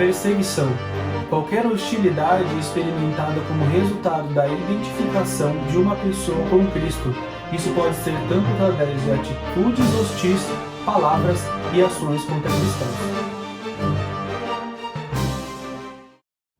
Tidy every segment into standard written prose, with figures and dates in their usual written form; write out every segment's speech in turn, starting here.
Perseguição. Qualquer hostilidade experimentada como resultado da identificação de uma pessoa com Cristo. Isso pode ser tanto através de atitudes hostis, palavras e ações contra cristãos.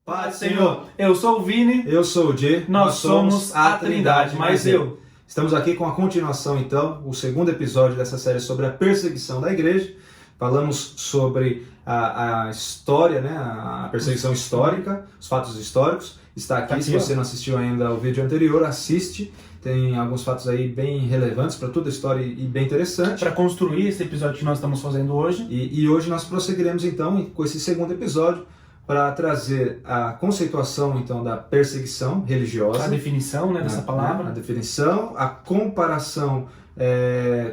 Paz, Senhor! Eu sou o Vini. Eu sou o Jay. Nós somos a Trindade, mais eu. Estamos aqui com a continuação, então, o segundo episódio dessa série sobre a perseguição da igreja. Falamos sobre a história, né? A perseguição histórica, os fatos históricos. Está aqui, se você não assistiu ainda ao vídeo anterior, assiste. Tem alguns fatos aí bem relevantes para toda a história e bem interessante. Para construir esse episódio que nós estamos fazendo hoje. E hoje nós prosseguiremos, então, com esse segundo episódio, para trazer a conceituação, então, da perseguição religiosa. A definição, né, dessa palavra. A definição, a comparação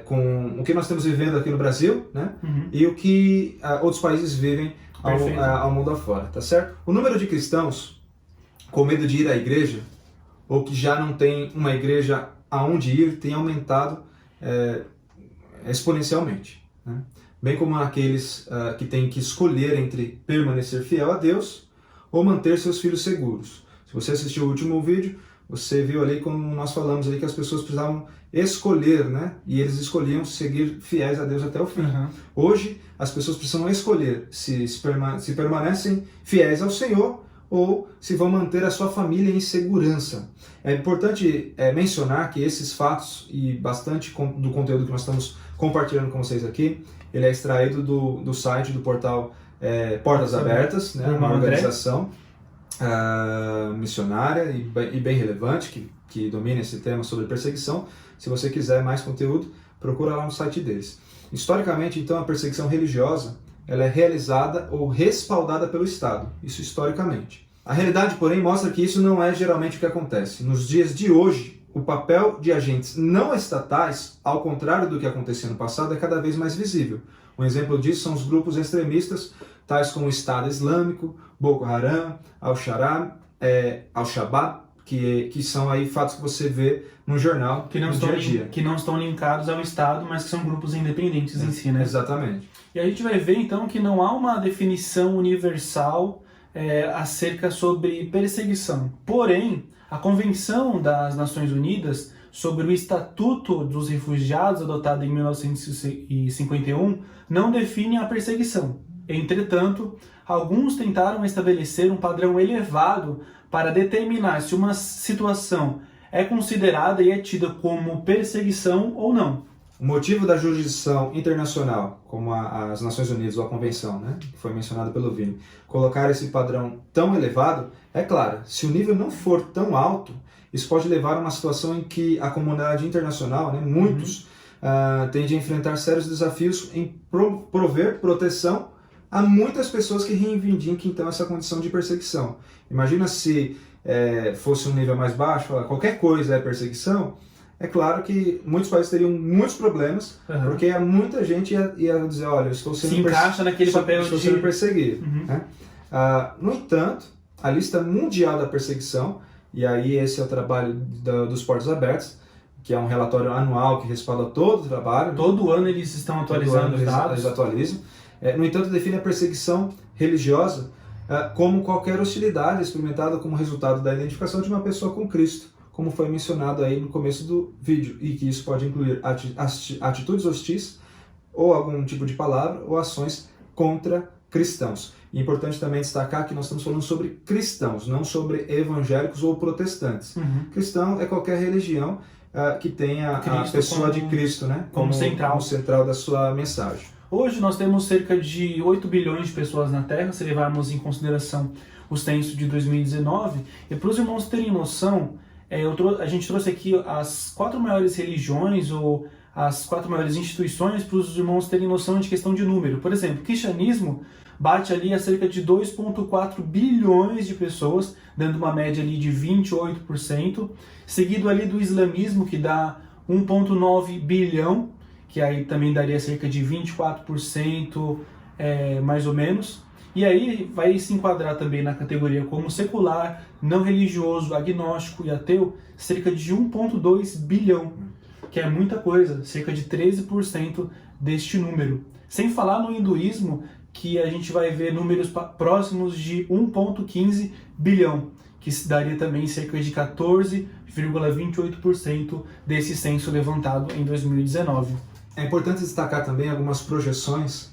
com o que nós estamos vivendo aqui no Brasil, né? E o que outros países vivem ao mundo afora, tá certo? O número de cristãos com medo de ir à igreja, ou que já não tem uma igreja aonde ir, tem aumentado exponencialmente, né? Bem como aqueles que têm que escolher entre permanecer fiel a Deus ou manter seus filhos seguros. Se você assistiu o último vídeo, você viu ali como nós falamos ali que as pessoas precisavam escolher, né? E eles escolhiam seguir fiéis a Deus até o fim. Hoje, as pessoas precisam escolher se permanecem fiéis ao Senhor ou se vão manter a sua família em segurança. É importante mencionar que esses fatos e bastante do conteúdo que nós estamos compartilhando com vocês aqui, ele é extraído do site, do portal Portas Abertas, né? Uma organização missionária e bem relevante que domina esse tema sobre perseguição. Se você quiser mais conteúdo, procura lá no site deles. Historicamente, então, a perseguição religiosa ela é realizada ou respaldada pelo Estado, isso historicamente. A realidade, porém, mostra que isso não é geralmente o que acontece. Nos dias de hoje, o papel de agentes não estatais, ao contrário do que acontecia no passado, é cada vez mais visível. Um exemplo disso são os grupos extremistas, tais como o Estado Islâmico, Boko Haram, Al-Shabaab, que são aí fatos que você vê no jornal, que não estão linkados ao Estado, mas que são grupos independentes em si, né? Exatamente. E a gente vai ver então que não há uma definição universal acerca sobre perseguição. Porém, a Convenção das Nações Unidas sobre o Estatuto dos Refugiados, adotada em 1951, não define a perseguição. Entretanto, alguns tentaram estabelecer um padrão elevado para determinar se uma situação é considerada e é tida como perseguição ou não. O motivo da jurisdição internacional, como as Nações Unidas ou a Convenção, né, que foi mencionada pelo Vini, colocar esse padrão tão elevado, é claro, se o nível não for tão alto, isso pode levar a uma situação em que a comunidade internacional, né, muitos, tende a enfrentar sérios desafios em prover proteção a muitas pessoas que reivindiquem então essa condição de perseguição. Imagina se fosse um nível mais baixo, qualquer coisa é perseguição. É claro que muitos países teriam muitos problemas, porque muita gente ia dizer, olha, eu estou sendo encaixa naquele papel estou sendo perseguido. Né? No entanto, a lista mundial da perseguição, e aí esse é o trabalho dos Portas Abertas, que é um relatório anual que respalda todo o trabalho. Todo ano eles estão atualizando os dados. Eles atualizam. No entanto, define a perseguição religiosa como qualquer hostilidade experimentada como resultado da identificação de uma pessoa com Cristo, como foi mencionado aí no começo do vídeo, e que isso pode incluir atitudes hostis, ou algum tipo de palavra, ou ações contra cristãos. E é importante também destacar que nós estamos falando sobre cristãos, não sobre evangélicos ou protestantes. Cristão é qualquer religião que tenha a pessoa de Cristo, né, como central da sua mensagem. Hoje nós temos cerca de 8 bilhões de pessoas na Terra, se levarmos em consideração o censo de 2019, e para os irmãos terem noção, a gente trouxe aqui as 4 maiores religiões ou as 4 maiores instituições para os irmãos terem noção de questão de número. Por exemplo, o cristianismo bate ali a cerca de 2,4 bilhões de pessoas, dando uma média ali de 28%, seguido ali do islamismo, que dá 1,9 bilhão, que aí também daria cerca de 24%, mais ou menos. E aí vai se enquadrar também na categoria como secular, não religioso, agnóstico e ateu, cerca de 1,2 bilhão, que é muita coisa, cerca de 13% deste número. Sem falar no hinduísmo, que a gente vai ver números próximos de 1,15 bilhão, que daria também cerca de 14,28% desse censo levantado em 2019. É importante destacar também algumas projeções.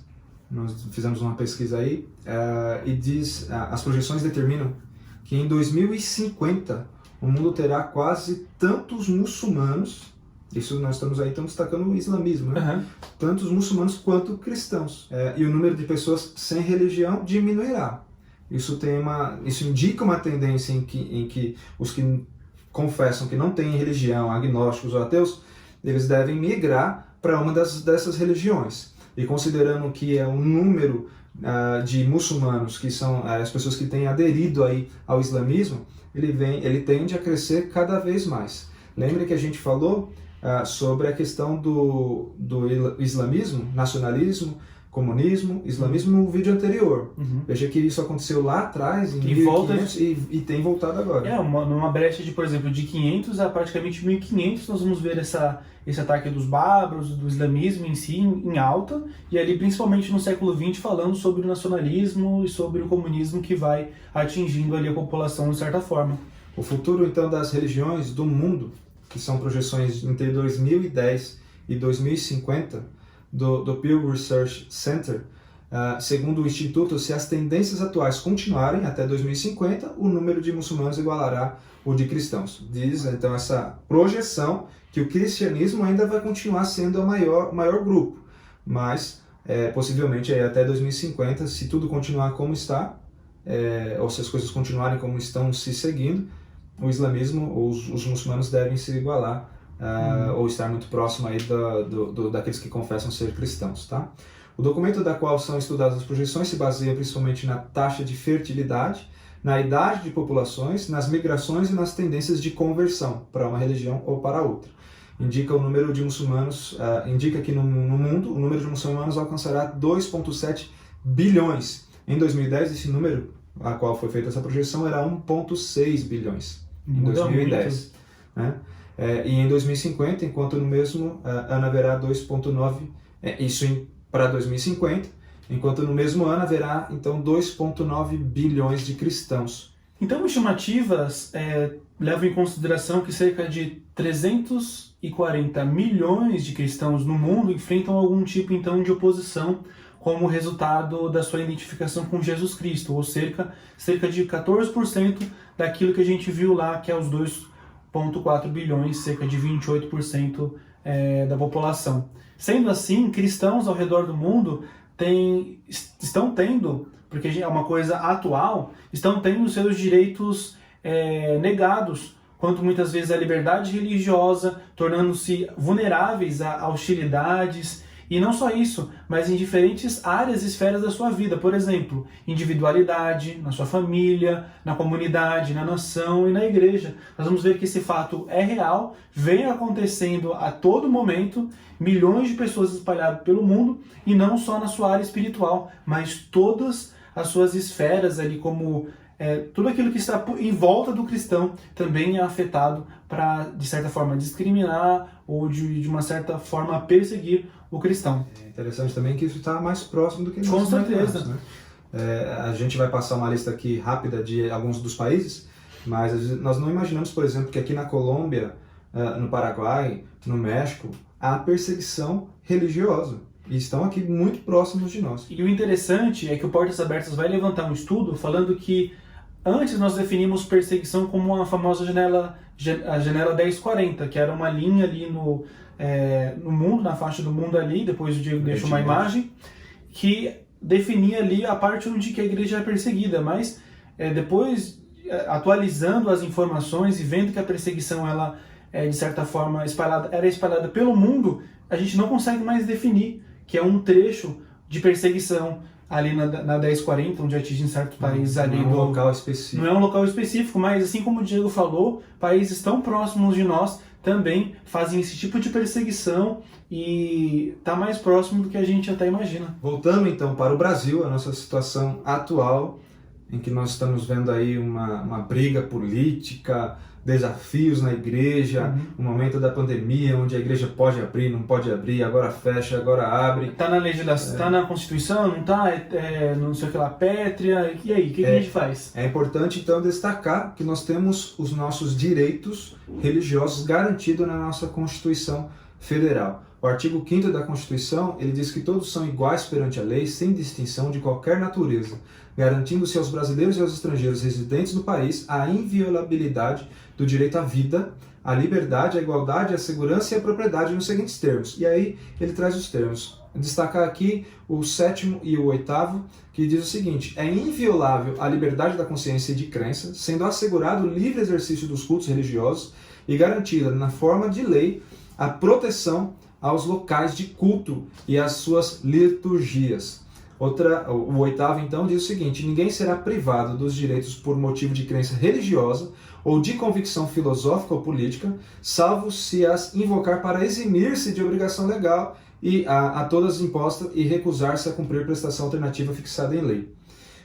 Nós fizemos uma pesquisa aí e as projeções determinam que em 2050 o mundo terá quase tantos muçulmanos. Isso nós estamos destacando o islamismo, né? Uhum. Tantos muçulmanos quanto cristãos. E o número de pessoas sem religião diminuirá. Isso indica uma tendência em que os que confessam que não têm religião, agnósticos ou ateus, eles devem migrar para uma dessas religiões. E considerando que é um número de muçulmanos, que são as pessoas que têm aderido aí ao islamismo, ele tende a crescer cada vez mais. Lembre que a gente falou sobre a questão do islamismo, nacionalismo, comunismo, islamismo no vídeo anterior. Uhum. Veja que isso aconteceu lá atrás, em 1500, e tem voltado agora. Numa brecha de, por exemplo, de 500 a praticamente 1500, nós vamos ver esse ataque dos bárbaros, do islamismo em si, em alta, e ali principalmente no século XX falando sobre o nacionalismo e sobre o comunismo que vai atingindo ali a população de certa forma. O futuro, então, das religiões do mundo, que são projeções entre 2010 e 2050, do Pew Research Center, segundo o Instituto, se as tendências atuais continuarem até 2050, o número de muçulmanos igualará o de cristãos. Diz, então, essa projeção que o cristianismo ainda vai continuar sendo o maior grupo, mas possivelmente até 2050, se tudo continuar como está, ou se as coisas continuarem como estão se seguindo, o islamismo ou os muçulmanos devem se igualar ou estar muito próximo aí daqueles que confessam ser cristãos, tá? O documento da qual são estudadas as projeções se baseia principalmente na taxa de fertilidade, na idade de populações, nas migrações e nas tendências de conversão para uma religião ou para outra. Indica o número de muçulmanos, indica que no mundo o número de muçulmanos alcançará 2,7 bilhões. Em 2010, esse número a qual foi feita essa projeção era 1,6 bilhões. Em 2010. Né? E em 2050, enquanto no mesmo ano haverá 2,9, para 2050, enquanto no mesmo ano haverá então 2,9 bilhões de cristãos. Então, estimativas levam em consideração que cerca de 340 milhões de cristãos no mundo enfrentam algum tipo então de oposição como resultado da sua identificação com Jesus Cristo, ou cerca de 14% daquilo que a gente viu lá, que é os 2,4 bilhões, cerca de 28% da população. Sendo assim, cristãos ao redor do mundo estão tendo, porque é uma coisa atual, estão tendo seus direitos negados, quanto muitas vezes à liberdade religiosa, tornando-se vulneráveis a hostilidades. E não só isso, mas em diferentes áreas e esferas da sua vida. Por exemplo, individualidade, na sua família, na comunidade, na nação e na igreja. Nós vamos ver que esse fato é real, vem acontecendo a todo momento, milhões de pessoas espalhadas pelo mundo, e não só na sua área espiritual, mas todas as suas esferas ali, como tudo aquilo que está em volta do cristão também é afetado para, de certa forma, discriminar ou de uma certa forma perseguir o cristão. É interessante também que isso está mais próximo do que nós Com certeza. imaginamos, né? A gente vai passar uma lista aqui rápida de alguns dos países, mas nós não imaginamos, por exemplo, que aqui na Colômbia, no Paraguai, no México, há perseguição religiosa. E estão aqui muito próximos de nós. E o interessante é que o Portas Abertas vai levantar um estudo falando que antes nós definimos perseguição como a famosa a janela 1040, que era uma linha ali no mundo, na faixa do mundo ali, depois o Diego deixa uma imagem, que definia ali a parte onde que a igreja é perseguida, mas depois, atualizando as informações e vendo que a perseguição ela de certa forma era espalhada pelo mundo, a gente não consegue mais definir que é um trecho de perseguição ali na 1040, onde atinge certos países ali. Não é um local específico. Não é um local específico, mas assim como o Diego falou, países tão próximos de nós também fazem esse tipo de perseguição e está mais próximo do que a gente até imagina. Voltando então para o Brasil, a nossa situação atual em que nós estamos vendo aí uma briga política, desafios na igreja, o momento da pandemia, onde a igreja pode abrir, não pode abrir, agora fecha, agora abre. Está na legislação, está na Constituição, não está? Não sei o que lá, pétrea. E aí, o que a gente faz? É importante, então, destacar que nós temos os nossos direitos religiosos garantidos na nossa Constituição Federal. O artigo 5º da Constituição, ele diz que todos são iguais perante a lei, sem distinção de qualquer natureza, garantindo-se aos brasileiros e aos estrangeiros residentes no país a inviolabilidade do direito à vida, à liberdade, à igualdade, à segurança e à propriedade nos seguintes termos. E aí ele traz os termos. Destacar aqui o 7º e o 8º, que diz o seguinte: é inviolável a liberdade da consciência e de crença, sendo assegurado o livre exercício dos cultos religiosos e garantida, na forma de lei, a proteção aos locais de culto e às suas liturgias. O 8º, então, diz o seguinte: ninguém será privado dos direitos por motivo de crença religiosa ou de convicção filosófica ou política, salvo se as invocar para eximir-se de obrigação legal e a todas impostas e recusar-se a cumprir prestação alternativa fixada em lei.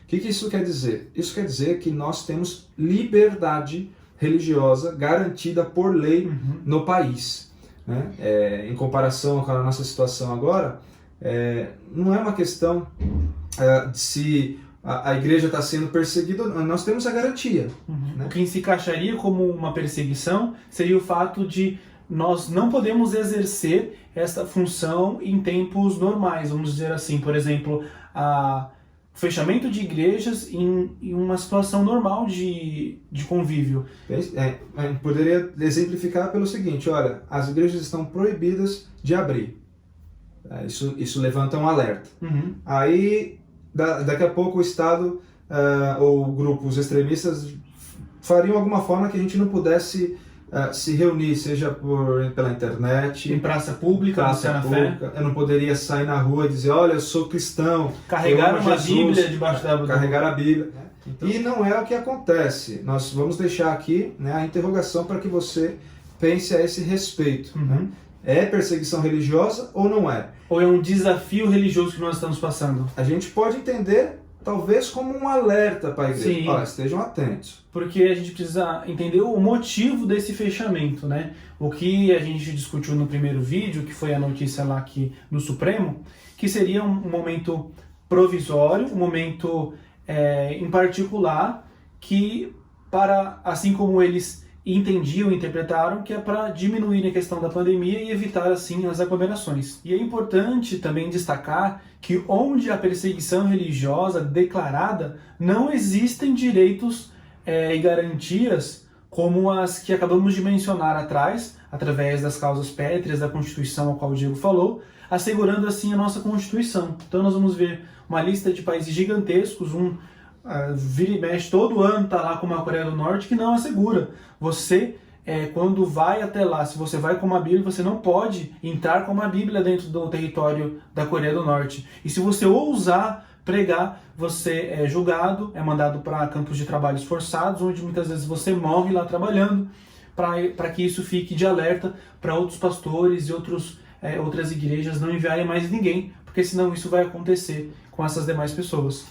O que isso quer dizer? Isso quer dizer que nós temos liberdade religiosa garantida por lei no país. Né? Em comparação com a nossa situação agora, não é uma questão de se a igreja está sendo perseguida, nós temos a garantia. Né? O que se encaixaria como uma perseguição seria o fato de nós não podemos exercer essa função em tempos normais, vamos dizer assim. Por exemplo, o fechamento de igrejas em uma situação normal de convívio. Poderia exemplificar pelo seguinte: olha, as igrejas estão proibidas de abrir. Isso levanta um alerta. Aí, daqui a pouco, o Estado ou grupos extremistas fariam alguma forma que a gente não pudesse se reunir, seja pela internet, em praça pública, fé. Eu não poderia sair na rua e dizer: olha, eu sou cristão. Carregar uma Bíblia debaixo da... Carregar a Bíblia. Então... E não é o que acontece. Nós vamos deixar aqui, né, a interrogação para que você pense a esse respeito. Né? É perseguição religiosa ou não é? Ou é um desafio religioso que nós estamos passando? A gente pode entender, talvez, como um alerta para a igreja. Sim. Olha, estejam atentos. Porque a gente precisa entender o motivo desse fechamento, né? O que a gente discutiu no primeiro vídeo, que foi a notícia lá aqui no Supremo, que seria um momento provisório, um momento em particular, que assim como eles entendiam, interpretaram, que é para diminuir a questão da pandemia e evitar, assim, as aglomerações. E é importante também destacar que onde há perseguição religiosa declarada, não existem direitos e garantias como as que acabamos de mencionar atrás, através das causas pétreas da Constituição, a qual o Diego falou, assegurando assim a nossa Constituição. Então nós vamos ver uma lista de países gigantescos, vira e mexe, todo ano está lá como a Coreia do Norte, que não assegura. Você, quando vai até lá, se você vai com uma Bíblia, você não pode entrar com uma Bíblia dentro do território da Coreia do Norte. E se você ousar pregar, você é julgado, é mandado para campos de trabalhos forçados, onde muitas vezes você morre lá trabalhando, para que isso fique de alerta para outros pastores e outras igrejas não enviarem mais ninguém, porque senão isso vai acontecer com essas demais pessoas.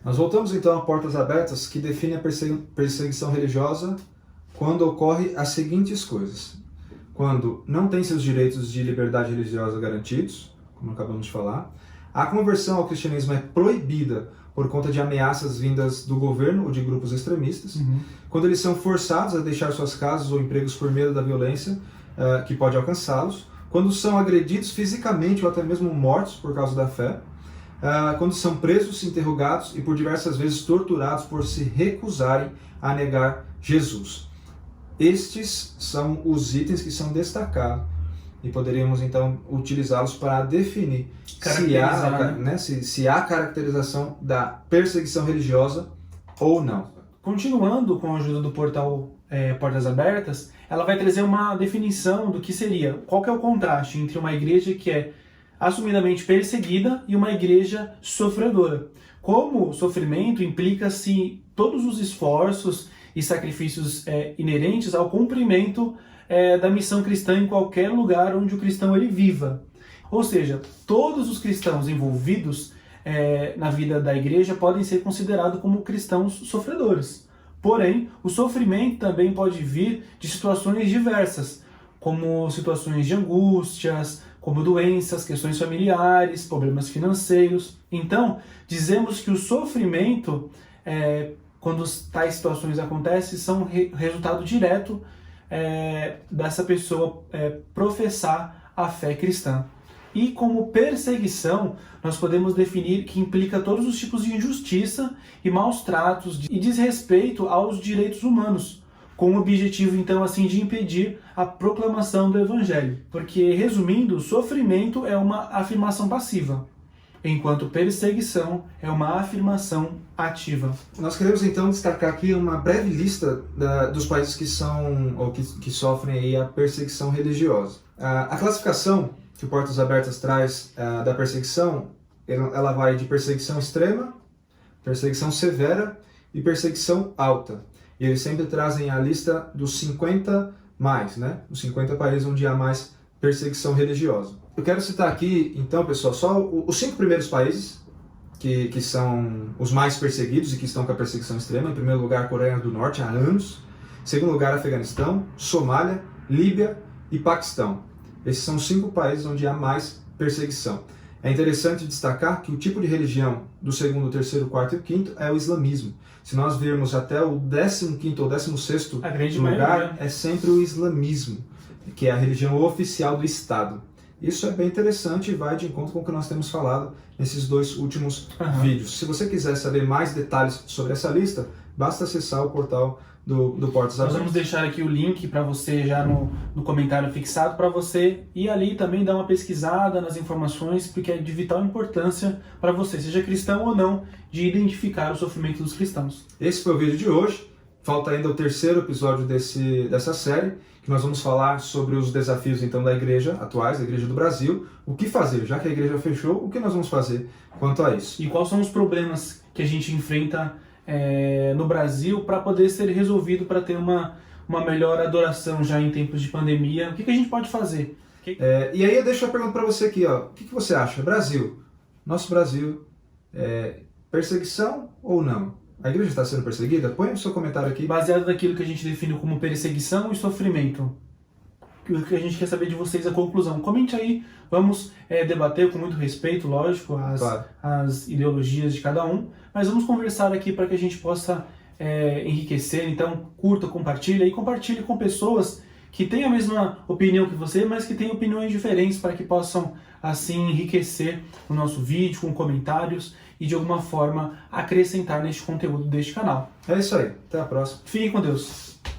Nós voltamos então a Portas Abertas, que define a perseguição religiosa quando ocorre as seguintes coisas: quando não tem seus direitos de liberdade religiosa garantidos, como acabamos de falar, a conversão ao cristianismo é proibida por conta de ameaças vindas do governo ou de grupos extremistas, quando eles são forçados a deixar suas casas ou empregos por medo da violência que pode alcançá-los, quando são agredidos fisicamente ou até mesmo mortos por causa da fé, quando são presos, interrogados e por diversas vezes torturados por se recusarem a negar Jesus. Estes são os itens que são destacados e poderíamos então utilizá-los para definir se há caracterização da perseguição religiosa ou não. Continuando com a ajuda do portal Portas Abertas, ela vai trazer uma definição do que seria, qual que é o contraste entre uma igreja que é assumidamente perseguida e uma igreja sofredora. Como sofrimento implica-se todos os esforços e sacrifícios inerentes ao cumprimento da missão cristã em qualquer lugar onde o cristão ele viva. Ou seja, todos os cristãos envolvidos na vida da igreja podem ser considerados como cristãos sofredores. Porém, o sofrimento também pode vir de situações diversas, como situações de angústias, como doenças, questões familiares, problemas financeiros. Então, dizemos que o sofrimento, quando tais situações acontecem, são resultado direto dessa pessoa professar a fé cristã. E como perseguição, nós podemos definir que implica todos os tipos de injustiça e maus tratos e desrespeito aos direitos humanos, com o objetivo, então, assim, de impedir a proclamação do Evangelho. Porque, resumindo, o sofrimento é uma afirmação passiva, enquanto perseguição é uma afirmação ativa. Nós queremos, então, destacar aqui uma breve lista dos países que são ou que sofrem aí a perseguição religiosa. A classificação que o Portas Abertas traz da perseguição, ela vai de perseguição extrema, perseguição severa e perseguição alta. E eles sempre trazem a lista dos 50 mais, né? Os 50 países onde há mais perseguição religiosa. Eu quero citar aqui, então, pessoal, só os 5 primeiros países que são os mais perseguidos e que estão com a perseguição extrema. Em primeiro lugar, Coreia do Norte, há anos. Em segundo lugar, Afeganistão, Somália, Líbia e Paquistão. Esses são os 5 países onde há mais perseguição. É interessante destacar que o tipo de religião do segundo, terceiro, quarto e quinto é o islamismo. Se nós virmos até o 15º ou 16º lugar, é sempre o islamismo, que é a religião oficial do Estado. Isso é bem interessante e vai de encontro com o que nós temos falado nesses 2 últimos vídeos. Se você quiser saber mais detalhes sobre essa lista, basta acessar o portal do Portas Abertas. Nós vamos deixar aqui o link para você já no comentário fixado, para você ir ali também dar uma pesquisada nas informações, porque é de vital importância para você, seja cristão ou não, de identificar o sofrimento dos cristãos. Esse foi o vídeo de hoje. Falta ainda o 3º episódio dessa série, que nós vamos falar sobre os desafios então da igreja atuais, da igreja do Brasil. O que fazer, já que a igreja fechou, o que nós vamos fazer quanto a isso? E quais são os problemas que a gente enfrenta no Brasil para poder ser resolvido, para ter uma melhor adoração já em tempos de pandemia. O que a gente pode fazer? E aí eu deixo a pergunta para você aqui, ó. O que você acha? Brasil, nosso Brasil, perseguição ou não? A igreja está sendo perseguida? Põe o seu comentário aqui. Baseado naquilo que a gente define como perseguição e sofrimento. O que a gente quer saber de vocês, a conclusão. Comente aí, vamos debater com muito respeito, lógico, as ideologias de cada um, mas vamos conversar aqui para que a gente possa enriquecer. Então, curta, compartilha e compartilhe com pessoas que têm a mesma opinião que você, mas que têm opiniões diferentes, para que possam, assim, enriquecer o nosso vídeo com comentários e, de alguma forma, acrescentar neste conteúdo deste canal. É isso aí. Até a próxima. Fique com Deus.